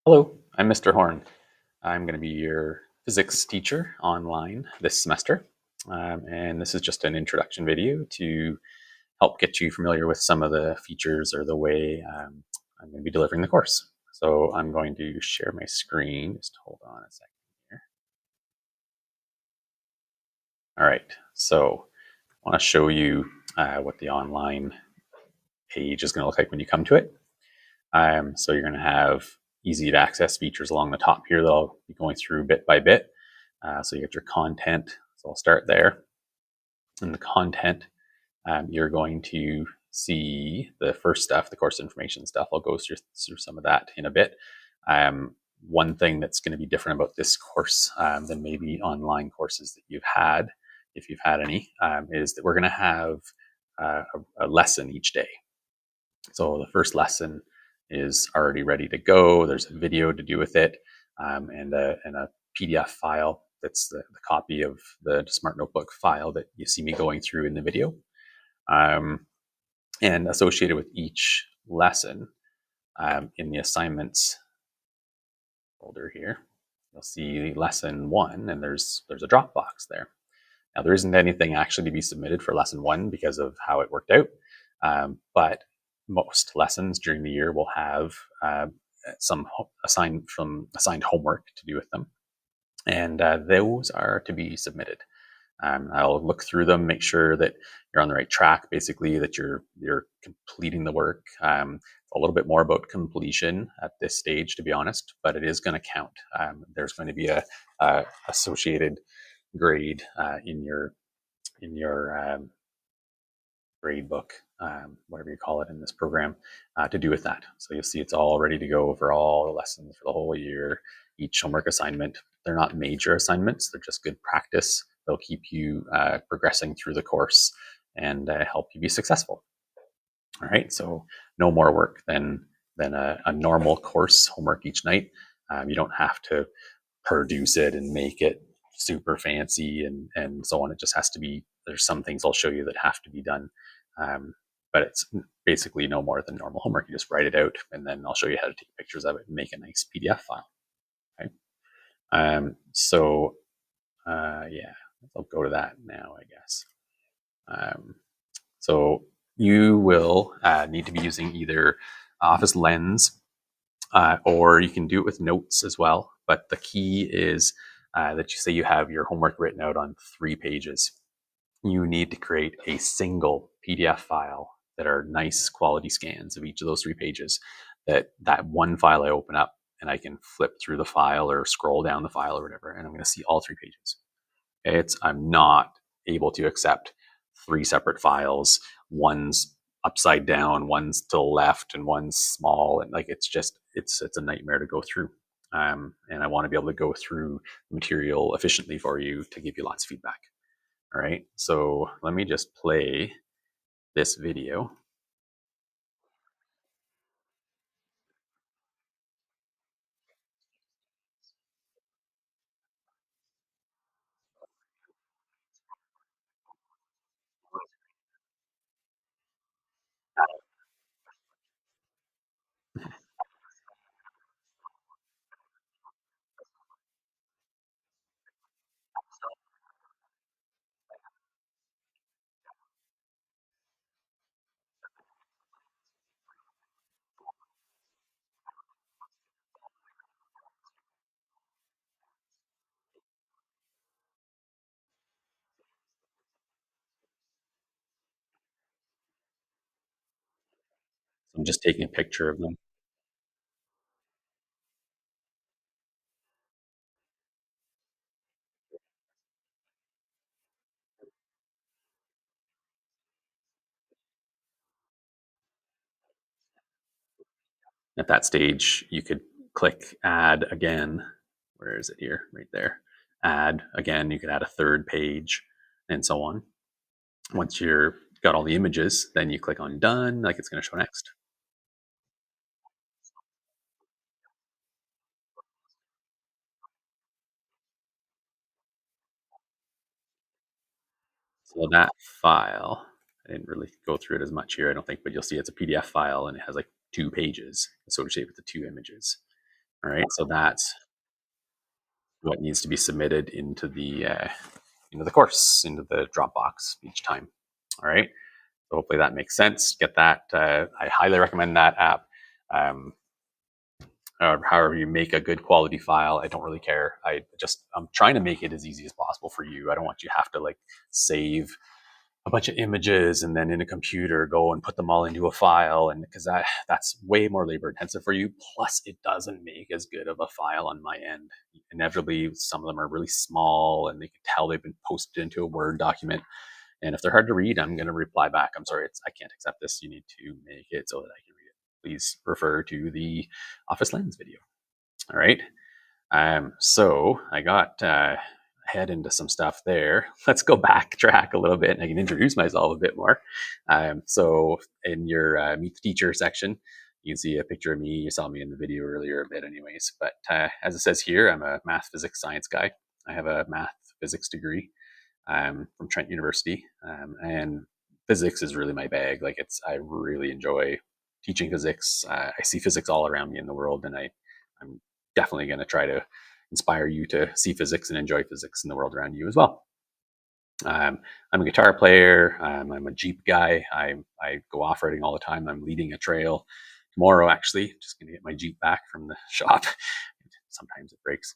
Hello, I'm Mr. Horn. I'm going to be your physics teacher online this semester. And this is just an introduction video to help get you familiar with some of the features or the way I'm going to be delivering the course. So I'm going to share my screen. Just hold on a second here. All right, so I want to show you what the online page is going to look like when you come to it. So you're going to have easy to access features along the top here that I'll be going through bit by bit. So you get your content. So I'll start there. In the content, you're going to see the first stuff, the course information stuff. I'll go through some of that in a bit. One thing that's going to be different about this course than maybe online courses that you've had, if you've had any, is that we're going to have a lesson each day. So the first lesson is already ready to go. There's a video to do with it, and a PDF file that's the copy of the Smart Notebook file that you see me going through in the video. And associated with each lesson in the assignments folder here, you'll see lesson 1, and there's a drop box there. Now, there isn't anything actually to be submitted for lesson 1 because of how it worked out, but most lessons during the year will have some assigned homework to do with them, and those are to be submitted. I'll look through them, make sure that you're on the right track, basically that you're completing the work. A little bit more about completion at this stage, to be honest, but it is going to count. There's going to be a associated grade in your grade book, whatever you call it in this program, to do with that. So you'll see it's all ready to go over all the lessons for the whole year. Each homework assignment, they're not major assignments, they're just good practice. They'll keep you progressing through the course and help you be successful. All right, so no more work than a normal course homework each night. You don't have to produce it and make it super fancy and so on. It just has to be, there's some things I'll show you that have to be done. But it's basically no more than normal homework. You just write it out, and then I'll show you how to take pictures of it and make a nice PDF file. Okay. Yeah, I'll go to that now, I guess. So you will need to be using either Office Lens, or you can do it with notes as well. But the key is that you say you have your homework written out on 3 pages. You need to create a single PDF file that are nice quality scans of each of those 3 pages. That one file I open up and I can flip through the file or scroll down the file or whatever, and I'm going to see all 3 pages. I'm not able to accept 3 separate files. One's upside down, one's to the left, and one's small, and like it's a nightmare to go through. And I want to be able to go through material efficiently for you to give you lots of feedback. All right, so let me just play this video. I'm just taking a picture of them. At that stage, you could click add again. Where is it here? Right there. Add again. You could add a 3rd page and so on. Once you're got all the images, then you click on done, like it's going to show next. So that file, I didn't really go through it as much here, I don't think, but you'll see it's a PDF file and it has like 2 pages associated with the 2 images. All right, so that's what needs to be submitted into the course, into the Dropbox each time. All right, so hopefully that makes sense. Get that. I highly recommend that app. Um, However you make a good quality file, I don't really care. I'm trying to make it as easy as possible for you. I don't want you to have to like save a bunch of images and then in a computer go and put them all into a file, and because that's way more labor intensive for you, plus it doesn't make as good of a file on my end. Inevitably some of them are really small and they can tell they've been posted into a Word document, and if they're hard to read, I'm going to reply back, I'm sorry, I can't accept this. You need to make it so that I can read it. Please refer to the Office Lens video. All right, so I got head into some stuff there. Let's go backtrack a little bit and I can introduce myself a bit more. So in your Meet the Teacher section, you can see a picture of me. You saw me in the video earlier a bit anyways. But as it says here, I'm a math, physics, science guy. I have a math physics degree from Trent University. And physics is really my bag. I really enjoy teaching physics. I see physics all around me in the world, and I'm definitely going to try to inspire you to see physics and enjoy physics in the world around you as well. I'm a guitar player. I'm a Jeep guy. I go off-roading all the time. I'm leading a trail tomorrow, actually. Just going to get my Jeep back from the shop. Sometimes it breaks.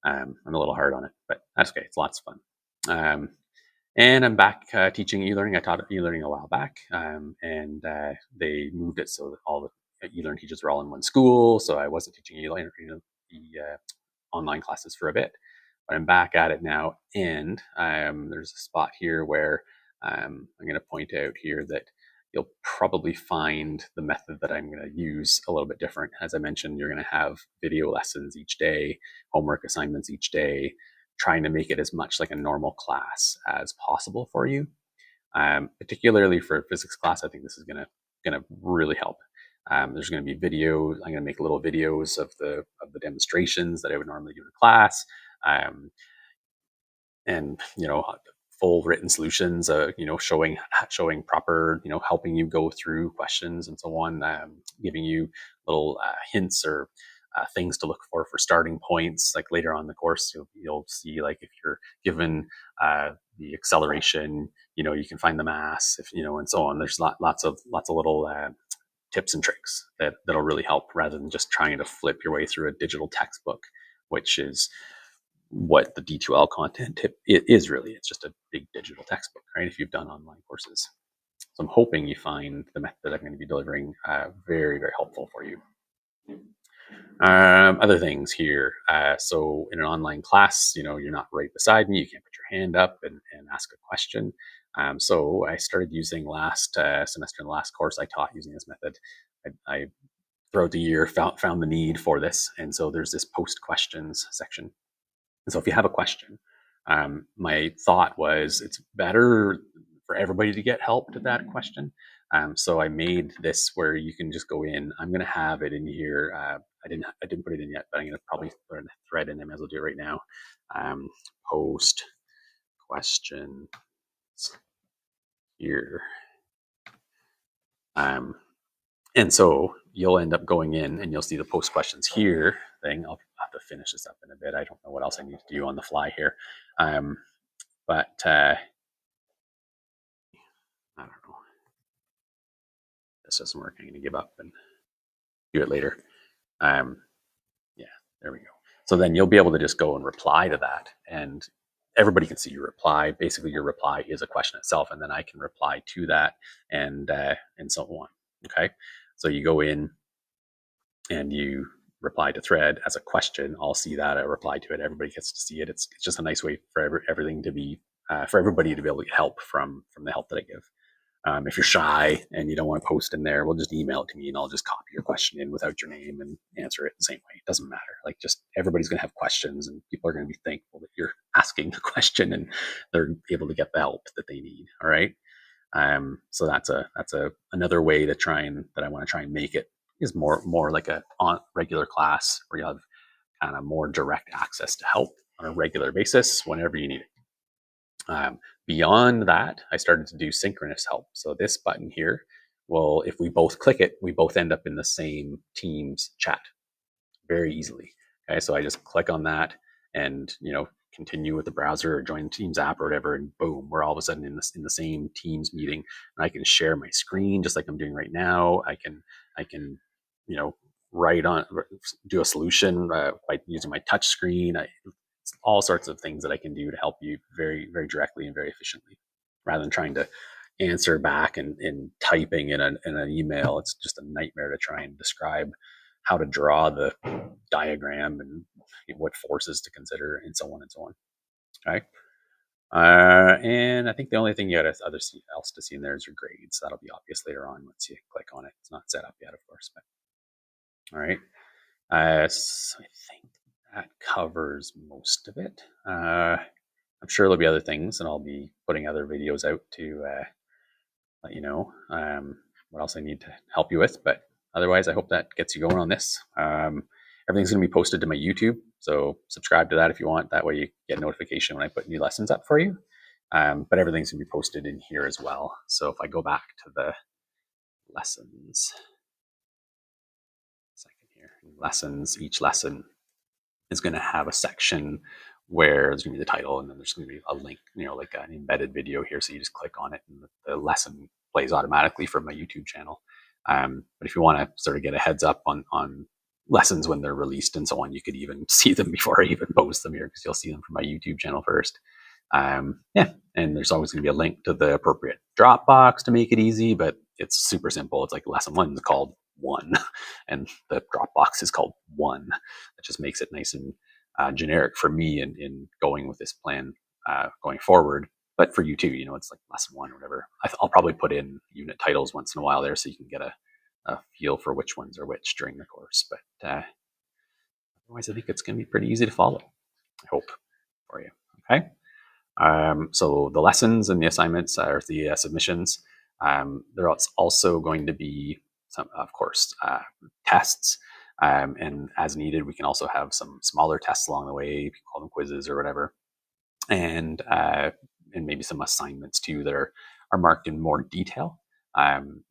I'm a little hard on it, but that's okay. It's lots of fun. And I'm back teaching e-learning. I taught e-learning a while back, and they moved it so that all the e-learning teachers were all in one school. So I wasn't teaching e-learning, online classes for a bit, but I'm back at it now. And there's a spot here where I'm going to point out here that you'll probably find the method that I'm going to use a little bit different. As I mentioned, you're going to have video lessons each day, homework assignments each day, trying to make it as much like a normal class as possible for you. Particularly for a physics class, I think this is going to really help. There's going to be videos. I'm going to make little videos of the demonstrations that I would normally do in class, and full written solutions. Showing proper, helping you go through questions and so on, giving you little hints or things to look for starting points. Like later on in the course, you'll see, like, if you're given the acceleration, you can find the mass, if and so on. There's lots of little tips and tricks that'll really help, rather than just trying to flip your way through a digital textbook, which is what the D2L content tip is really. It's just a big digital textbook, right? If you've done online courses. So I'm hoping you find the method that I'm going to be delivering very, very helpful for you. Other things here. So in an online class, you're not right beside me. You can't put your hand up and ask a question. So I started using last semester in the last course I taught using this method. I throughout the year found the need for this. And so there's this post questions section. And so if you have a question, my thought was it's better for everybody to get help to that question. So I made this where you can just go in. I'm going to have it in here. I didn't put it in yet, but I'm going to probably put a thread in. I may as well do it right now. Post question here. And so you'll end up going in and you'll see the post questions here thing. I'll have to finish this up in a bit. I don't know what else I need to do on the fly here. But I don't know. This doesn't work. I'm going to give up and do it later. Yeah, there we go. So then you'll be able to just go and reply to that, and everybody can see your reply. Basically, your reply is a question itself, and then I can reply to that, and so on. Okay, so you go in and you reply to thread as a question. I'll see that. I reply to it. Everybody gets to see it. It's just a nice way for everything to be for everybody to be able to get help from the help that I give. If you're shy and you don't want to post in there, well, just email it to me and I'll just copy your question in without your name and answer it the same way. It doesn't matter. Like, just everybody's going to have questions, and people are going to be thankful that you're asking the question and they're able to get the help that they need. All right. So that's another way that I want to try and make it is more like a regular class where you have kind of more direct access to help on a regular basis whenever you need it. Beyond that, I started to do synchronous help. So this button here, well, if we both click it, we both end up in the same Teams chat. very easily. Okay, so I just click on that and continue with the browser or join the Teams app or whatever, and boom, we're all of a sudden in the same Teams meeting, and I can share my screen just like I'm doing right now. I can write on, do a solution by using my touch screen. All sorts of things that I can do to help you very, very directly and very efficiently, rather than trying to answer back and typing in an email. It's just a nightmare to try and describe how to draw the diagram and what forces to consider and so on and so on. Okay. And I think the only thing you got else to see in there is your grades. That'll be obvious later on once you click on it. It's not set up yet, of course, but all right. So I think that covers most of it. I'm sure there'll be other things, and I'll be putting other videos out to let you know what else I need to help you with. But otherwise, I hope that gets you going on this. Everything's going to be posted to my YouTube, so subscribe to that if you want. That way you get a notification when I put new lessons up for you. But everything's going to be posted in here as well. So if I go back to the lessons, each lesson is going to have a section where there's going to be the title, and then there's going to be a link, like an embedded video here. So you just click on it, and the lesson plays automatically from my YouTube channel. But if you want to sort of get a heads up on lessons when they're released and so on, you could even see them before I even post them here, because you'll see them from my YouTube channel first. Yeah, and there's always going to be a link to the appropriate Dropbox to make it easy, but it's super simple. It's like lesson 1 is called 1, and the Dropbox is called 1. That just makes it nice and generic for me in going with this plan going forward. But for you too, it's like lesson 1 or whatever. I'll probably put in unit titles once in a while there, so you can get a feel for which ones are which during the course. But otherwise, I think it's going to be pretty easy to follow, I hope, for you. Okay. So the lessons and the assignments are the submissions. There's also going to be some, of course, tests. And as needed, we can also have some smaller tests along the way. You can call them quizzes or whatever. And maybe some assignments too that are marked in more detail,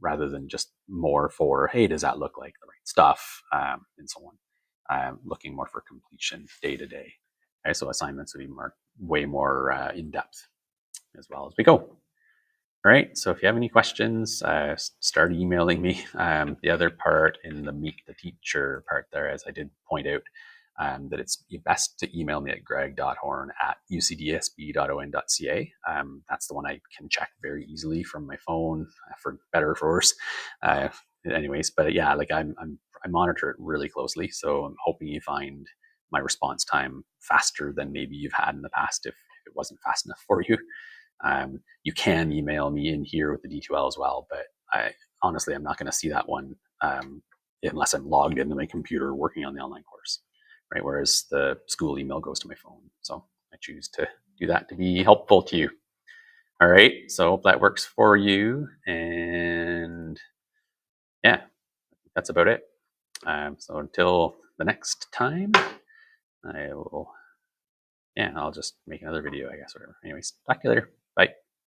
rather than just more for, hey, does that look like the right stuff, and so on. Looking more for completion day to day. Okay, so assignments will be marked way more in depth as well as we go. All right, so if you have any questions, start emailing me. The other part in the Meet the Teacher part there, as I did point out, that it's best to email me at greg.horn@ucdsb.on.ca. That's the one I can check very easily from my phone, for better or for worse. Anyways, but yeah, like I monitor it really closely, so I'm hoping you find my response time faster than maybe you've had in the past if it wasn't fast enough for you. You can email me in here with the D2L as well, but honestly, I'm not going to see that one unless I'm logged into my computer working on the online course, right? Whereas the school email goes to my phone. So I choose to do that to be helpful to you. All right, so hope that works for you. And yeah, that's about it. So until the next time, I'll just make another video, I guess, whatever. Anyways, talk to you later. Bye.